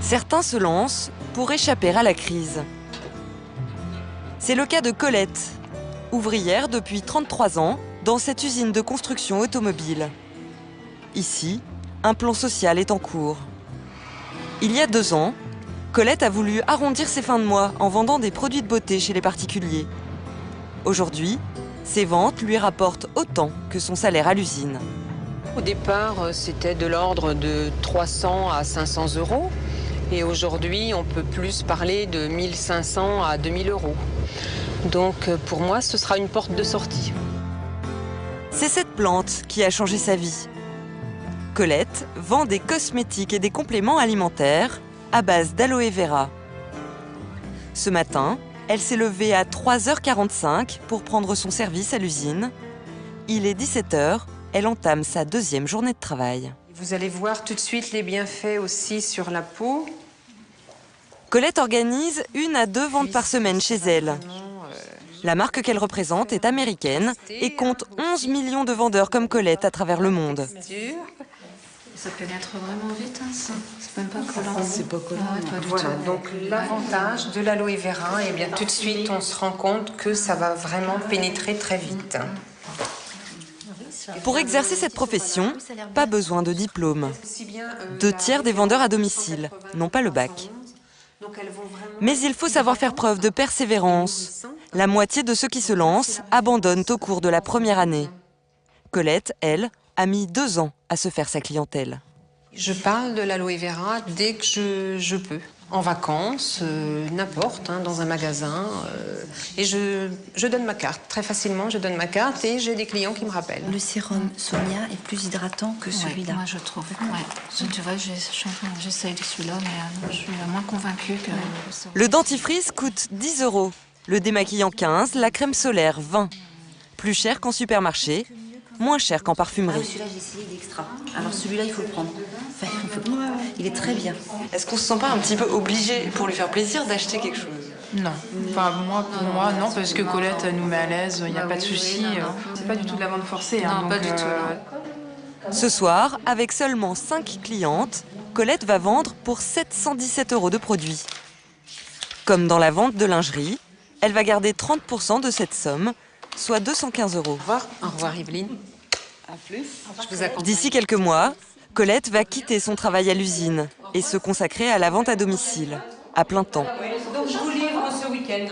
Certains se lancent pour échapper à la crise. C'est le cas de Colette, ouvrière depuis 33 ans dans cette usine de construction automobile. Ici, un plan social est en cours. Il y a 2 ans, Colette a voulu arrondir ses fins de mois en vendant des produits de beauté chez les particuliers. Aujourd'hui, ses ventes lui rapportent autant que son salaire à l'usine. Au départ, c'était de l'ordre de 300 à 500 euros. Et aujourd'hui, on peut plus parler de 1500 à 2000 euros. Donc pour moi, ce sera une porte de sortie. C'est cette plante qui a changé sa vie. Colette vend des cosmétiques et des compléments alimentaires à base d'aloe vera. Ce matin, elle s'est levée à 3h45 pour prendre son service à l'usine. Il est 17h, elle entame sa 2e journée de travail. Vous allez voir tout de suite les bienfaits aussi sur la peau. Colette organise 1 à 2 ventes par semaine chez elle. La marque qu'elle représente est américaine et compte 11 millions de vendeurs comme Colette à travers le monde. Ça pénètre vraiment vite, hein, ça. C'est même pas collant. C'est pas collant. Ah, pas du voilà, tout. donc l'avantage de l'aloe vera, et bien tout de suite on se rend compte que ça va vraiment pénétrer très vite. Pour exercer cette profession, pas besoin de diplôme. 2 tiers des vendeurs à domicile n'ont pas le bac. Mais il faut savoir faire preuve de persévérance. La moitié de ceux qui se lancent abandonnent au cours de la première année. Colette, elle, a mis 2 ans à se faire sa clientèle. Je parle de l'aloe vera dès que je peux. En vacances, n'importe, hein, dans un magasin. Et je donne ma carte. Très facilement, je donne ma carte et j'ai des clients qui me rappellent. Le sérum Sonia est plus hydratant que celui-là. Moi, je trouve. Ouais. Tu vois, j'essaye de celui-là, mais je suis moins convaincue que... Le dentifrice coûte 10 €, le démaquillant 15, la crème solaire 20. Plus cher qu'en supermarché, moins cher qu'en parfumerie. Celui-là, j'ai essayé d'extra. Alors celui-là, il faut le prendre. Enfin, il est très bien. Est-ce qu'on se sent pas un petit peu obligé, pour lui faire plaisir, d'acheter quelque chose? Non, enfin pour moi non, parce que Colette nous met à l'aise, il n'y a pas de souci. C'est pas du tout de la vente forcée. Non, donc, pas du tout. Ce soir, avec seulement 5 clientes, Colette va vendre pour 717 € de produits. Comme dans la vente de lingerie, elle va garder 30% de cette somme, soit 215 €. Au revoir Yveline. À plus. Je vous accompagne. D'ici quelques mois, Colette va quitter son travail à l'usine et se consacrer à la vente à domicile, à plein temps. Donc je vous livre ce week-end.